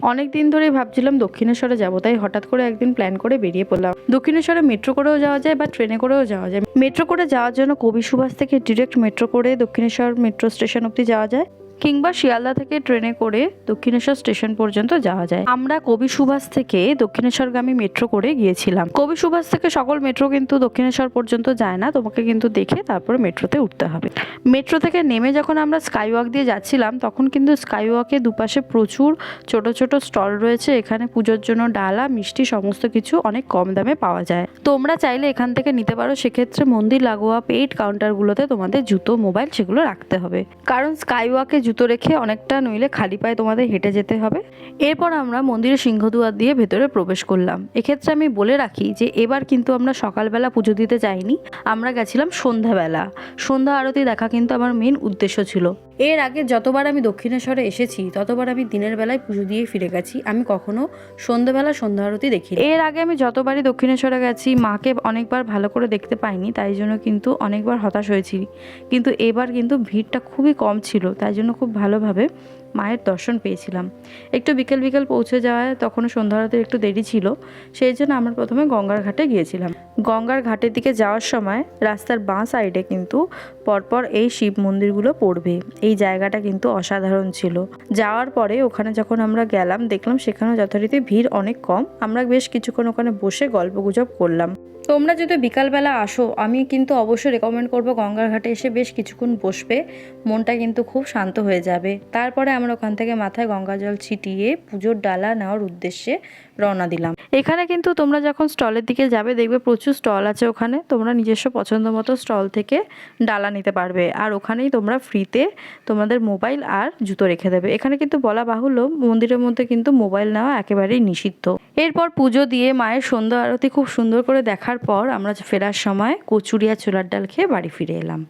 অনেক দিন ধরেই ভাবছিলাম দক্ষিণেশ্বরে যাব, তাই হঠাৎ করে একদিন প্ল্যান করে বেরিয়ে পড়লাম। দক্ষিণেশ্বরে মেট্রো করেও যাওয়া যায় বা ট্রেনে করেও যাওয়া যায়। মেট্রো করে যাওয়ার জন্য কবি সুভাষ থেকে ডিরেক্ট মেট্রো করে দক্ষিণেশ্বর মেট্রো স্টেশন অবধি যাওয়া যায়, কিংবা শিয়ালদা থেকে ট্রেনে করে দক্ষিণেশ্বর স্টেশন পর্যন্ত যাওয়া যায়। আমরা কবি সুভাষ থেকে দক্ষিণেশ্বরগামী মেট্রো করে গিয়েছিলাম। কবি সুভাষ থেকে সকল মেট্রো কিন্তু দক্ষিণেশ্বর পর্যন্ত যায় না, তোমাকে কিন্তু দেখে তারপরে মেট্রোতে উঠতে হবে। মেট্রো থেকে নেমে যখন আমরা স্কাই ওয়াক দিয়ে যাচ্ছিলাম, তখন কিন্তু স্কাই ওয়াকের দুপাশে প্রচুর ছোট ছোট স্টল রয়েছে। এখানে পুজোর জন্য ডালা, মিষ্টি সমস্ত কিছু অনেক কম দামে পাওয়া যায়। তোমরা চাইলে এখান থেকে নিতে পারো। সেক্ষেত্রে মন্দির লাগোয়া পেইড কাউন্টারগুলোতে তোমাদের জুতো, মোবাইল সেগুলো রাখতে হবে, কারণ স্কাই ওয়াকে জুতো রেখে অনেকটা নইলে খালি পায়ে তোমাদের হেঁটে যেতে হবে। এরপর আমরা মন্দিরের সিংহদুয়ার দিয়ে ভেতরে প্রবেশ করলাম। এক্ষেত্রে আমি বলে রাখি যে এবার কিন্তু আমরা সকালবেলা পুজো দিতে যাইনি, আমরা গেছিলাম সন্ধ্যাবেলা। সন্ধ্যা আরতি দেখা কিন্তু আমার মেন উদ্দেশ্য ছিল। এর আগে যতবার আমি দক্ষিণেশ্বরে এসেছি ততবার আমি দিনের বেলায় পুজো দিয়ে ফিরে গেছি, আমি কখনো সন্ধ্যাবেলা সন্ধ্যা আরতি দেখি। এর আগে আমি যতবারই দক্ষিণেশ্বরে গেছি মাকে অনেকবার ভালো করে দেখতে পাইনি, তাই জন্য কিন্তু অনেকবার হতাশ হয়েছি। কিন্তু এবার কিন্তু ভিড়টা খুবই কম ছিল, তাই জন্য খুব ভালোভাবে মায়ের দর্শন পেয়েছিলাম। একটু বিকেল বিকেল পৌঁছে যাওয়ায় তখনও সন্ধ্যা আরতির একটু দেরি ছিল, সেই জন্য আমরা প্রথমে গঙ্গার ঘাটে গিয়েছিলাম। গঙ্গার ঘাটের দিকে যাওয়ার সময় রাস্তার বাঁ সাইডে কিন্তু পরপর এই শিব মন্দিরগুলো পড়বে। এই জায়গাটা কিন্তু অসাধারণ ছিল। যাওয়ার পরে ওখানে যখন আমরা গেলাম, দেখলাম সেখানেও যথারীতি ভিড় অনেক কম। আমরা বেশ কিছুক্ষণ ওখানে বসে গল্পগুজব করলাম। তোমরা যদি বিকালবেলা আসো, আমি কিন্তু অবশ্যই রেকমেন্ড করবো গঙ্গার ঘাটে এসে বেশ কিছুক্ষণ বসবে, মনটা কিন্তু খুব শান্ত হয়ে যাবে। তারপরে আমরা ওখান থেকে মাথায় গঙ্গা জল ছিটিয়ে পুজোর ডালা নেওয়ার উদ্দেশ্যে রওনা দিলাম। এখানে কিন্তু তোমরা যখন স্টলের দিকে যাবে দেখবে প্রচুর স্টল আছে। ওখানে তোমরা নিজস্ব পছন্দ মতো স্টল থেকে ডালা নিতে পারবে, আর ওখানেই তোমরা ফ্রিতে তোমাদের মোবাইল আর জুতো রেখে দেবে। এখানে কিন্তু বলা বাহুল্য মন্দিরের মধ্যে কিন্তু মোবাইল নেওয়া একেবারেই নিষিদ্ধ। এরপর পুজো দিয়ে মায়ের সন্ধ্যা আরতি খুব সুন্দর করে দেখার পর আমরা ফেরার সময় কচুরি আর ছোলার ডাল খেয়ে বাড়ি ফিরে এলাম।